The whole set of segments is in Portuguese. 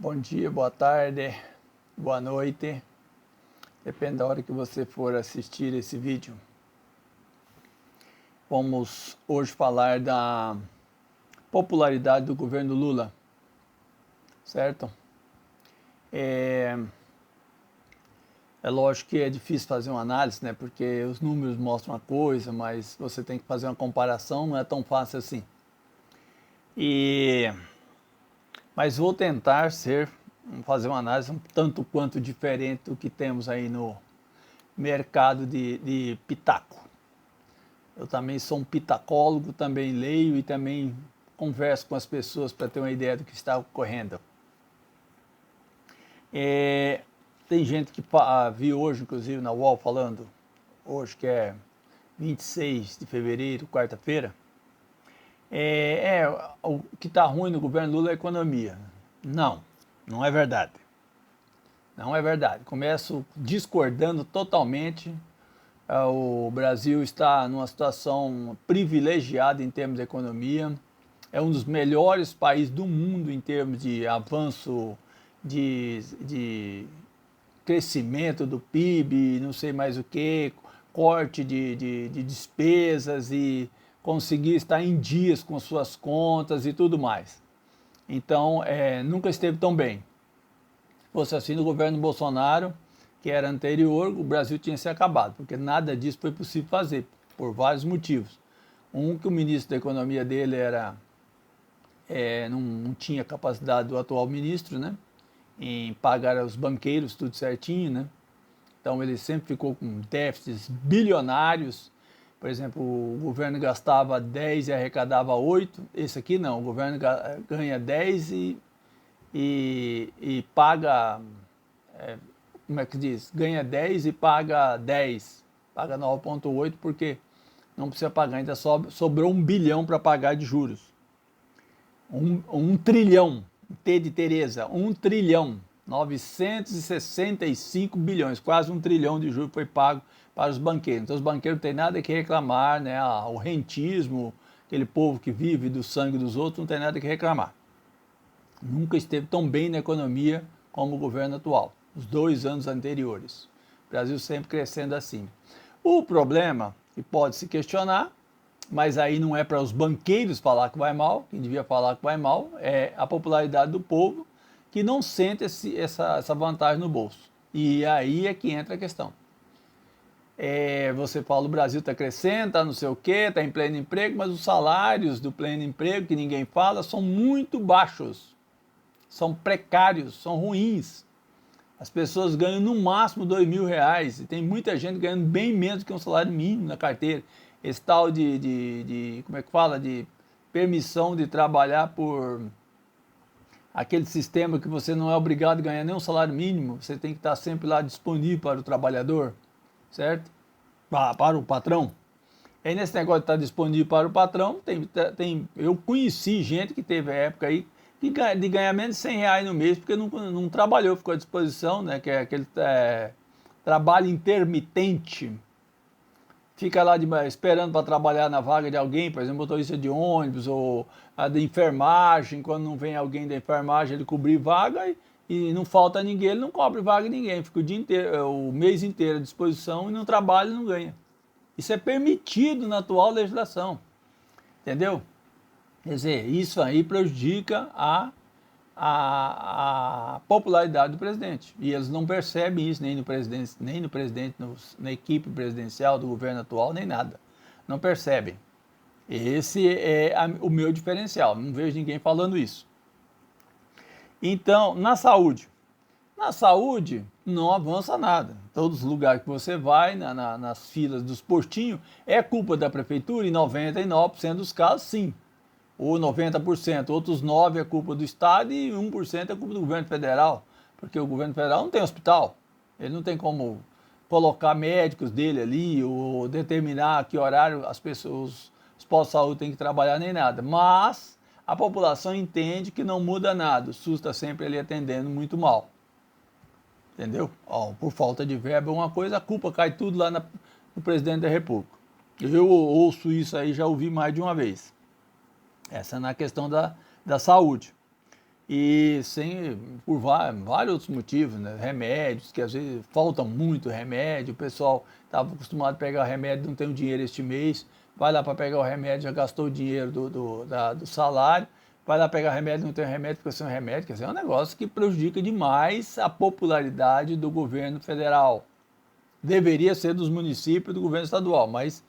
Bom dia, boa tarde, boa noite. Depende da hora que você for assistir esse vídeo. Vamos hoje falar da popularidade do governo Lula, certo? É lógico que é difícil fazer uma análise, né? Porque os números mostram uma coisa, mas você tem que fazer uma comparação, não é tão fácil assim. Mas vou tentar fazer uma análise um tanto quanto diferente do que temos aí no mercado de pitaco. Eu também sou um pitacólogo, também leio e também converso com as pessoas para ter uma ideia do que está ocorrendo. Tem gente que viu hoje, inclusive, na UOL falando, hoje que é 26 de fevereiro, quarta-feira, o que está ruim no governo Lula é a economia. Não é verdade. Não é verdade. Começo discordando totalmente. O Brasil está numa situação privilegiada em termos de economia. É um dos melhores países do mundo em termos de avanço de crescimento do PIB, não sei mais o que, corte de despesas e conseguir estar em dias com suas contas e tudo mais. Então, nunca esteve tão bem. Se fosse assim no governo Bolsonaro, que era anterior, o Brasil tinha se acabado, porque nada disso foi possível fazer, por vários motivos. Que o ministro da Economia dele não tinha capacidade do atual ministro, né, em pagar os banqueiros tudo certinho, né? Então ele sempre ficou com déficits bilionários. Por exemplo, o governo gastava 10 e arrecadava 8. Esse aqui não, o governo ganha 10 e paga, como é que diz? Ganha 10 e paga 10, paga 9,8 porque não precisa pagar, ainda sobrou 1 bilhão para pagar de juros. 1 trilhão, T de Tereza, 1 trilhão, 965 bilhões, quase 1 trilhão de juros foi pago para os banqueiros. Então os banqueiros não têm nada que reclamar, né? O rentismo, aquele povo que vive do sangue dos outros, não tem nada que reclamar. Nunca esteve tão bem na economia como o governo atual, os 2 anos anteriores. O Brasil sempre crescendo assim. O problema, que pode se questionar, mas aí não é para os banqueiros falar que vai mal, quem devia falar que vai mal é a popularidade do povo, que não sente essa vantagem no bolso. E aí é que entra a questão. Você fala, o Brasil está crescendo, está não sei o quê, está em pleno emprego, mas os salários do pleno emprego, que ninguém fala, são muito baixos, são precários, são ruins. As pessoas ganham no máximo R$2.000 e tem muita gente ganhando bem menos que um salário mínimo na carteira. Esse tal como é que fala, de permissão de trabalhar por aquele sistema que você não é obrigado a ganhar nem um salário mínimo, você tem que estar sempre lá disponível para o trabalhador, certo? Para o patrão. Aí nesse negócio de estar disponível para o patrão, eu conheci gente que teve a época aí de ganhar menos de R$100 no mês, porque não trabalhou, ficou à disposição, né? Que é aquele trabalho intermitente. Fica lá esperando para trabalhar na vaga de alguém, por exemplo, motorista de ônibus ou a de enfermagem. Quando não vem alguém da enfermagem, ele cobrir vaga e não falta ninguém, ele não cobre vaga de ninguém. Fica o dia inteiro, o mês inteiro à disposição e não trabalha e não ganha. Isso é permitido na atual legislação, entendeu? Quer dizer, isso aí prejudica a popularidade do presidente. E eles não percebem isso nem no presidente, na equipe presidencial do governo atual, nem nada. Não percebem. Esse é o meu diferencial. Não vejo ninguém falando isso. Então, na saúde não avança nada. Todos os lugares que você vai, nas filas dos postinhos, é culpa da prefeitura, em 99% dos casos, sim. Ou 90%, outros 9% é culpa do Estado e 1% é culpa do governo federal, porque o governo federal não tem hospital, ele não tem como colocar médicos dele ali, ou determinar que horário as pessoas, os postos de saúde têm que trabalhar nem nada, mas a população entende que não muda nada, o SUS está sempre ali atendendo muito mal, entendeu? Por falta de verba uma coisa, a culpa cai tudo lá no presidente da República. Eu ouço isso aí, já ouvi mais de uma vez. Essa é na questão da saúde. e sem, por vários outros motivos, né? Remédios, que às vezes falta muito remédio, o pessoal estava acostumado a pegar remédio, não tem o dinheiro este mês, vai lá para pegar o remédio, já gastou o dinheiro do salário, vai lá pegar remédio, não tem remédio, fica sem remédio, quer dizer, é um negócio que prejudica demais a popularidade do governo federal. Deveria ser dos municípios do governo estadual, mas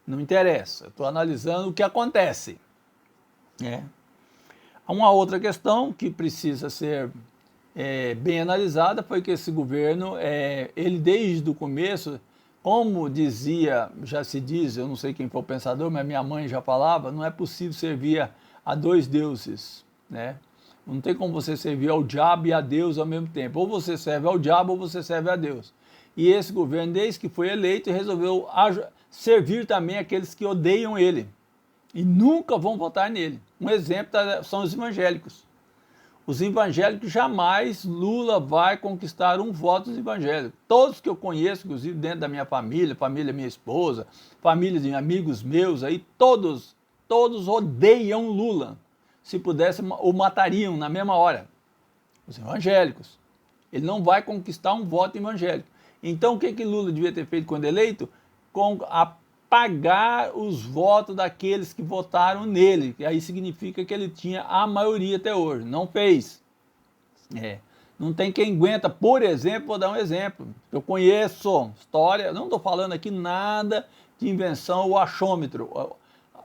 não interessa, eu estou analisando o que acontece, né? Uma outra questão que precisa ser bem analisada foi que esse governo, ele desde o começo, como dizia, já se diz, eu não sei quem foi o pensador, mas minha mãe já falava, não é possível servir a dois deuses, né? Não tem como você servir ao diabo e a Deus ao mesmo tempo. Ou você serve ao diabo ou você serve a Deus. E esse governo, desde que foi eleito, resolveu servir também aqueles que odeiam ele e nunca vão votar nele. Um exemplo são os evangélicos. Os evangélicos, jamais Lula vai conquistar um voto dos evangélicos. Todos que eu conheço, inclusive dentro da minha família da minha esposa, família de amigos meus, aí, todos odeiam Lula. Se pudesse, o matariam na mesma hora. Os evangélicos. Ele não vai conquistar um voto evangélico. Então, o que Lula devia ter feito quando eleito? Apagar os votos daqueles que votaram nele, que aí significa que ele tinha a maioria até hoje, não fez. Não tem quem aguenta, por exemplo, vou dar um exemplo, eu conheço história, não estou falando aqui nada de invenção ou achômetro,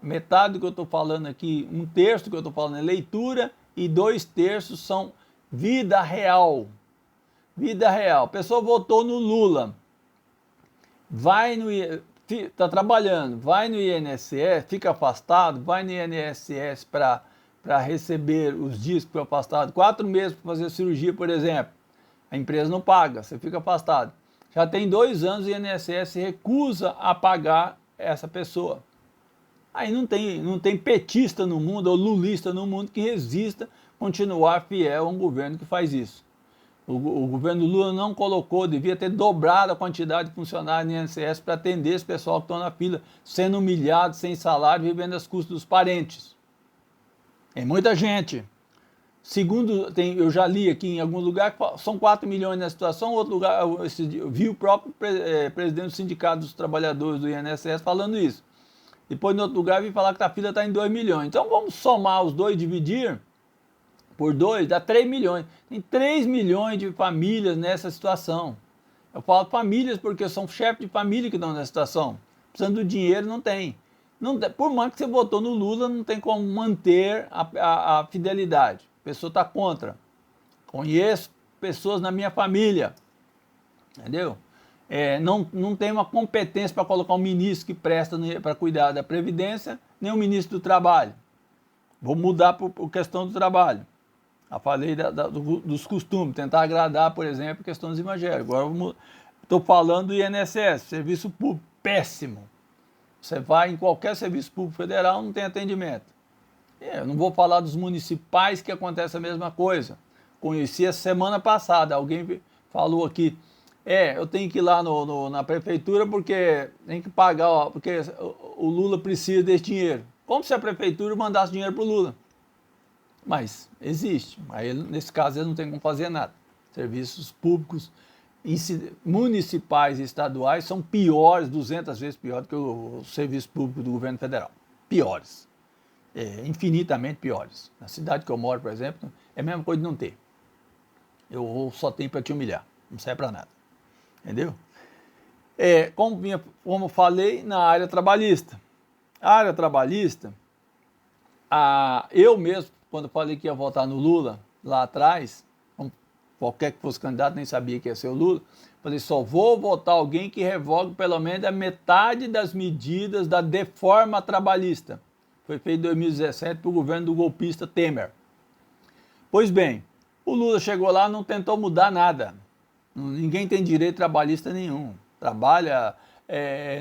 metade do que eu estou falando aqui, um terço do que eu estou falando é leitura e 2/3 são vida real. Vida real, a pessoa votou no Lula, está trabalhando, vai no INSS, fica afastado, vai no INSS para receber os dias que foi afastado, 4 meses para fazer cirurgia, por exemplo, a empresa não paga, você fica afastado. Já tem 2 anos o INSS recusa a pagar essa pessoa. Aí não tem petista no mundo ou lulista no mundo que resista continuar fiel a um governo que faz isso. O governo Lula não colocou, devia ter dobrado a quantidade de funcionários no INSS para atender esse pessoal que estão na fila, sendo humilhado, sem salário, vivendo às custas dos parentes. É muita gente. Segundo, eu já li aqui em algum lugar que são 4 milhões na situação, outro lugar, eu vi o próprio presidente do Sindicato dos Trabalhadores do INSS falando isso. Depois, em outro lugar, eu vi falar que a fila está em 2 milhões. Então, vamos somar os dois, dividir por 2, dá 3 milhões. Tem 3 milhões de famílias nessa situação. Eu falo famílias porque são chefes de família que estão nessa situação. Precisando do dinheiro, não tem. Por mais que você votou no Lula, não tem como manter a fidelidade. A pessoa está contra. Conheço pessoas na minha família, entendeu? Não tem uma competência para colocar um ministro que presta para cuidar da Previdência, nem um ministro do Trabalho. Vou mudar por questão do trabalho. Eu falei dos costumes, tentar agradar, por exemplo, questões evangélicas. Agora estou falando do INSS, serviço público péssimo. Você vai em qualquer serviço público federal, não tem atendimento. Eu não vou falar dos municipais que acontece a mesma coisa. Conheci a semana passada, alguém falou aqui, eu tenho que ir lá na prefeitura porque tem que pagar, porque o Lula precisa desse dinheiro. Como se a prefeitura mandasse dinheiro para o Lula? Mas existe. Aí, nesse caso, ele não tem como fazer nada. Serviços públicos municipais e estaduais são piores, 200 vezes piores do que o serviço público do governo federal. Piores. Infinitamente piores. Na cidade que eu moro, por exemplo, é a mesma coisa de não ter. Eu só tenho para te humilhar. Não serve para nada. Entendeu? Como falei, na área trabalhista. A área trabalhista, eu mesmo, quando falei que ia votar no Lula, lá atrás, qualquer que fosse candidato, nem sabia que ia ser o Lula, falei, só vou votar alguém que revogue pelo menos a metade das medidas da reforma trabalhista. Foi feito em 2017 pelo governo do golpista Temer. Pois bem, o Lula chegou lá e não tentou mudar nada. Ninguém tem direito trabalhista nenhum. Trabalha,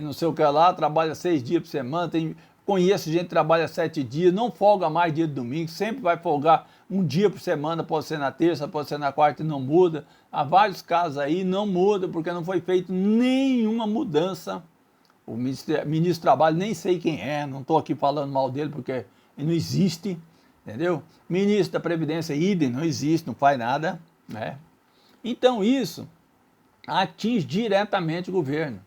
não sei o que lá, trabalha 6 dias por semana, conheço gente que trabalha 7 dias, não folga mais dia de domingo, sempre vai folgar um dia por semana, pode ser na terça, pode ser na quarta e não muda. Há vários casos aí, não muda, porque não foi feita nenhuma mudança. O ministro do Trabalho, nem sei quem é, não estou aqui falando mal dele, porque ele não existe. entendeu? Ministro da Previdência, idem, não existe, não faz nada, né? Então isso atinge diretamente o governo.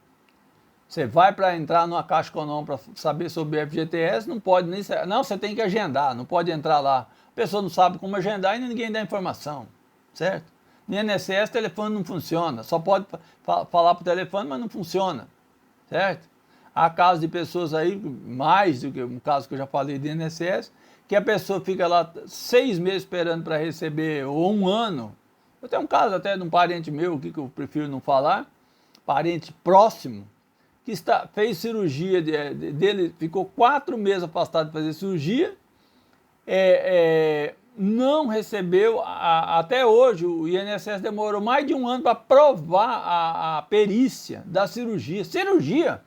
Você vai para entrar numa Caixa Econômica para saber sobre o FGTS, não pode nem... Não, você tem que agendar, não pode entrar lá. A pessoa não sabe como agendar e ninguém dá informação, certo? No INSS, o telefone não funciona, só pode falar por telefone, mas não funciona, certo? Há casos de pessoas aí, mais do que um caso que eu já falei do INSS, que a pessoa fica lá 6 meses esperando para receber, ou 1 ano. Eu tenho um caso até de um parente meu, que eu prefiro não falar, parente próximo, que fez cirurgia dele, ficou 4 meses afastado de fazer cirurgia, não recebeu, até hoje o INSS demorou mais de 1 ano para provar a perícia da cirurgia. Cirurgia!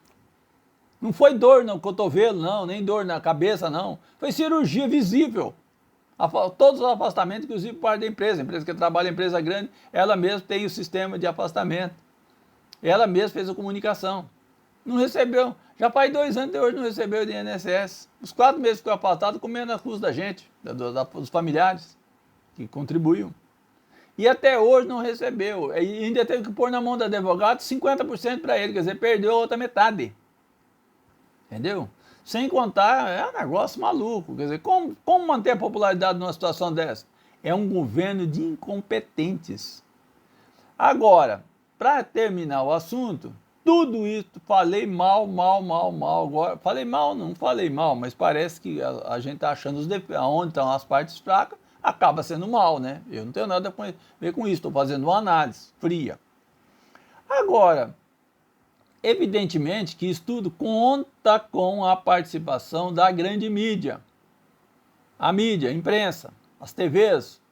Não foi dor no cotovelo, não, nem dor na cabeça, não. Foi cirurgia visível. Todos os afastamentos, inclusive por parte da empresa. A empresa que trabalha em empresa grande, ela mesma tem o sistema de afastamento. Ela mesma fez a comunicação. Não recebeu. Já faz 2 anos até hoje não recebeu o INSS. Os 4 meses que ficou afastado, comendo as custas da gente, dos familiares que contribuíam. E até hoje não recebeu. E ainda teve que pôr na mão do advogado 50% para ele, quer dizer, perdeu a outra metade. Entendeu? Sem contar, é um negócio maluco. Quer dizer, como manter a popularidade numa situação dessa? É um governo de incompetentes. Agora, para terminar o assunto, tudo isso, falei mal. Agora, falei mal, não falei mal, mas parece que a gente está achando onde estão as partes fracas, acaba sendo mal, né? Eu não tenho nada a ver com isso, estou fazendo uma análise fria. Agora, evidentemente que isso tudo conta com a participação da grande mídia. A mídia, a imprensa, as TVs.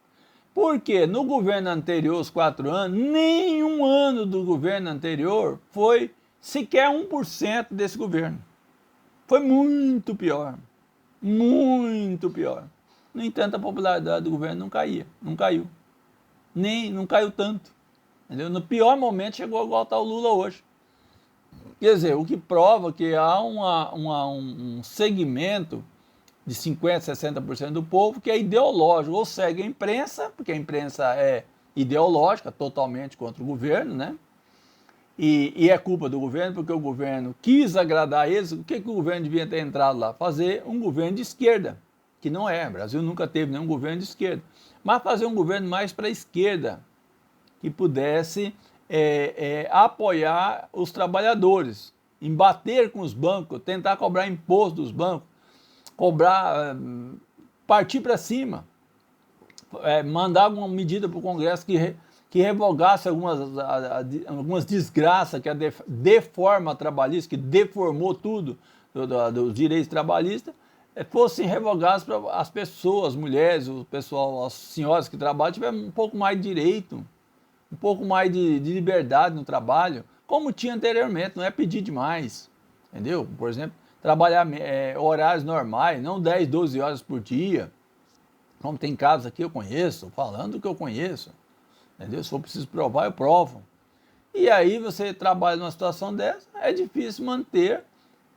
Porque no governo anterior, os 4 anos, nenhum ano do governo anterior foi sequer 1% desse governo. Foi muito pior. Muito pior. No entanto, a popularidade do governo não caiu. Não caiu tanto. Entendeu? No pior momento chegou igual está o Lula hoje. Quer dizer, o que prova que há um segmento de 50%, 60% do povo que é ideológico, ou segue a imprensa, porque a imprensa é ideológica, totalmente contra o governo, né? E é culpa do governo, porque o governo quis agradar eles. O que o governo devia ter entrado lá? Fazer um governo de esquerda, que não é. O Brasil nunca teve nenhum governo de esquerda. Mas fazer um governo mais para a esquerda, que pudesse apoiar os trabalhadores, embater com os bancos, tentar cobrar imposto dos bancos, partir para cima, mandar alguma medida para o Congresso que revogasse algumas desgraças que a deforma trabalhista, que deformou tudo dos direitos trabalhistas, fossem revogados para as pessoas, as mulheres, o pessoal, as senhoras que trabalham, tiverem um pouco mais de direito, um pouco mais de liberdade no trabalho, como tinha anteriormente, não é pedir demais, entendeu? Por exemplo, trabalhar horários normais, não 10, 12 horas por dia, como tem casos aqui eu conheço, falando do que eu conheço, entendeu? Se for preciso provar, eu provo. E aí você trabalha numa situação dessa, é difícil manter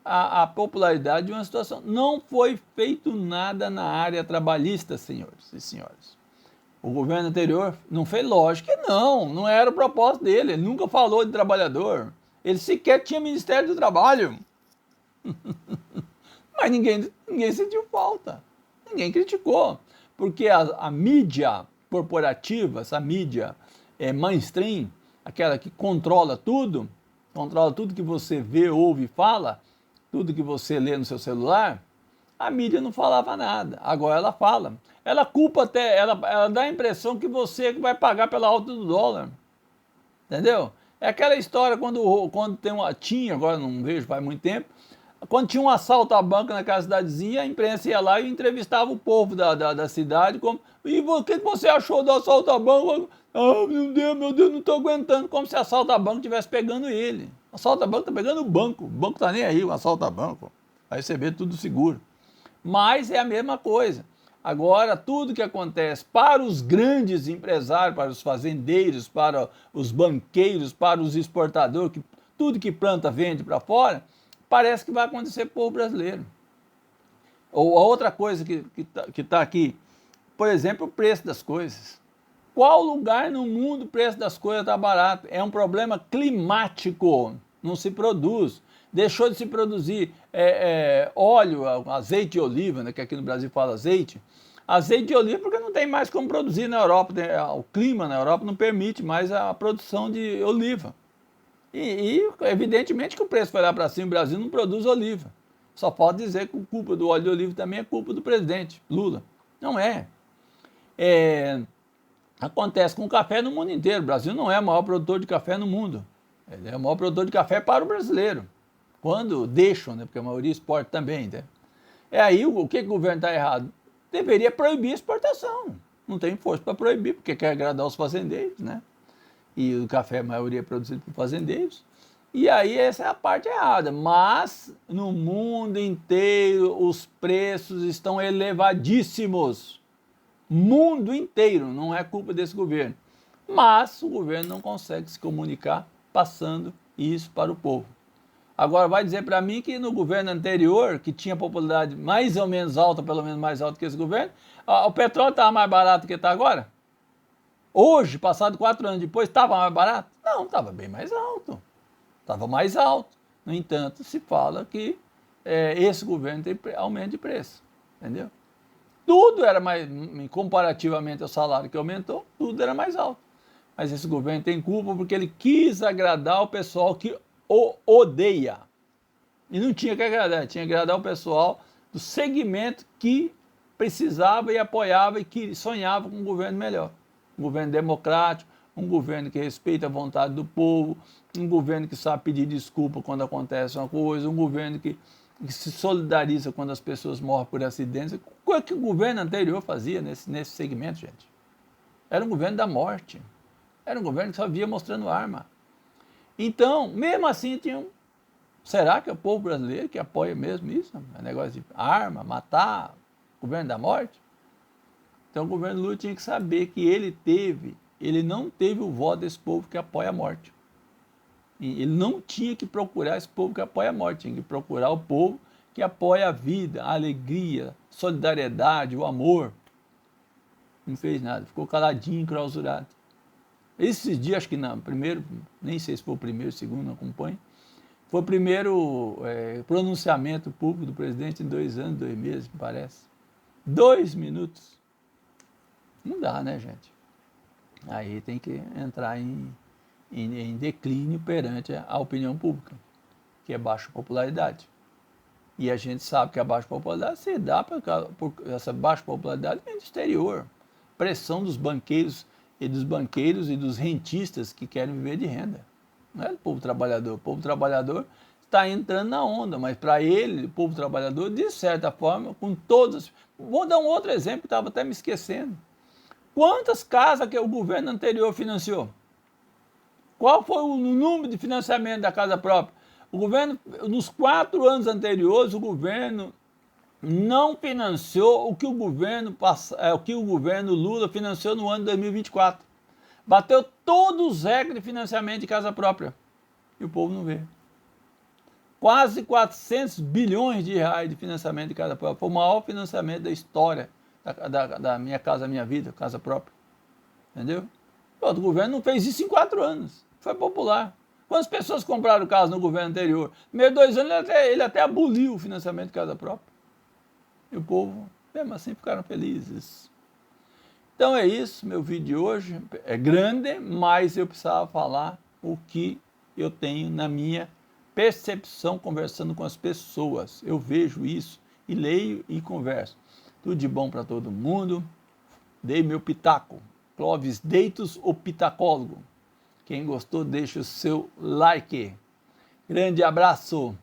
a popularidade de uma situação. Não foi feito nada na área trabalhista, senhores e senhoras. O governo anterior não fez, lógico que não era o propósito dele, ele nunca falou de trabalhador, ele sequer tinha Ministério do Trabalho. Mas ninguém sentiu falta, ninguém criticou, porque a mídia corporativa, essa mídia mainstream, aquela que controla tudo que você vê, ouve e fala, tudo que você lê no seu celular, a mídia não falava nada, agora ela fala. Ela culpa até, ela dá a impressão que você que vai pagar pela alta do dólar, entendeu? É aquela história quando tinha, agora não vejo faz muito tempo, quando tinha um assalto à banca naquela cidadezinha, a imprensa ia lá e entrevistava o povo da cidade, e o que você achou do assalto à banca? Ah, meu Deus, não estou aguentando, como se assalto à banca estivesse pegando ele. Assalto à banca está pegando o banco está nem aí, o assalto à banca, vai receber tudo seguro. Mas é a mesma coisa. Agora, tudo que acontece para os grandes empresários, para os fazendeiros, para os banqueiros, para os exportadores, tudo que planta vende para fora, parece que vai acontecer para o povo brasileiro. Ou a outra coisa que tá aqui, por exemplo, o preço das coisas. Qual lugar no mundo o preço das coisas está barato? É um problema climático, não se produz. Deixou de se produzir óleo, azeite de oliva, né, que aqui no Brasil fala azeite. Azeite de oliva porque não tem mais como produzir na Europa. O clima na Europa não permite mais a produção de oliva. E evidentemente que o preço foi lá para cima, o Brasil não produz oliva. Só pode dizer que a culpa do óleo de oliva também é culpa do presidente Lula. Não é. Acontece com o café no mundo inteiro. O Brasil não é o maior produtor de café no mundo. Ele é o maior produtor de café para o brasileiro. Quando deixam, né? Porque a maioria exporta também. Né? Aí o que o governo está errado? Deveria proibir a exportação. Não tem força para proibir, porque quer agradar os fazendeiros, né? E o café, a maioria é produzido por fazendeiros. E aí essa é a parte errada. Mas no mundo inteiro os preços estão elevadíssimos. Mundo inteiro, não é culpa desse governo. Mas o governo não consegue se comunicar passando isso para o povo. Agora vai dizer para mim que no governo anterior, que tinha popularidade mais ou menos alta, pelo menos mais alta que esse governo, o petróleo estava mais barato do que está agora? Hoje, passado 4 anos depois, estava mais barato? Não, estava bem mais alto. Estava mais alto. No entanto, se fala que esse governo tem aumento de preço. Entendeu? Tudo era mais, comparativamente ao salário que aumentou, tudo era mais alto. Mas esse governo tem culpa porque ele quis agradar o pessoal que o odeia. E não tinha que agradar, tinha que agradar o pessoal do segmento que precisava e apoiava e que sonhava com um governo melhor. Um governo democrático, um governo que respeita a vontade do povo, um governo que sabe pedir desculpa quando acontece uma coisa, um governo que se solidariza quando as pessoas morrem por acidentes. O que o governo anterior fazia nesse segmento, gente? Era um governo da morte. Era um governo que só via mostrando arma. Então, mesmo assim, será que é o povo brasileiro que apoia mesmo isso? É negócio de arma, matar, governo da morte? Então o governo Lula tinha que saber que ele não teve o voto desse povo que apoia a morte. E ele não tinha que procurar esse povo que apoia a morte, tinha que procurar o povo que apoia a vida, a alegria, a solidariedade, o amor. Não fez nada, ficou caladinho, enclausurado. Esses dias, acho que não, primeiro, nem sei se foi o primeiro, segundo, não acompanho, foi o primeiro pronunciamento público do presidente em 2 anos, 2 meses, me parece. 2 minutos. Não dá, né, gente? Aí tem que entrar em declínio perante a opinião pública, que é baixa popularidade. E a gente sabe que a baixa popularidade se dá por essa baixa popularidade vem do exterior. Pressão dos banqueiros e dos rentistas que querem viver de renda. Não é do povo trabalhador. O povo trabalhador está entrando na onda, mas para ele, o povo trabalhador, de certa forma, com todas... Vou dar um outro exemplo que estava até me esquecendo. Quantas casas que o governo anterior financiou? Qual foi o número de financiamento da casa própria? O governo, nos 4 anos anteriores, o governo não financiou o que o governo Lula financiou no ano de 2024. Bateu todos os recordes de financiamento de casa própria. E o povo não vê. Quase 400 bilhões de reais de financiamento de casa própria. Foi o maior financiamento da história da Minha Casa Minha Vida, casa própria. Entendeu? O governo não fez isso em 4 anos. Foi popular. Quantas pessoas compraram casa no governo anterior? No meio de 2 anos ele até aboliu o financiamento de casa própria. E o povo, mesmo assim, ficaram felizes. Então é isso, meu vídeo de hoje. É grande, mas eu precisava falar o que eu tenho na minha percepção conversando com as pessoas. Eu vejo isso e leio e converso. Tudo de bom para todo mundo. Dei meu pitaco. Clóvis Deitos, o pitacólogo. Quem gostou, deixa o seu like. Grande abraço.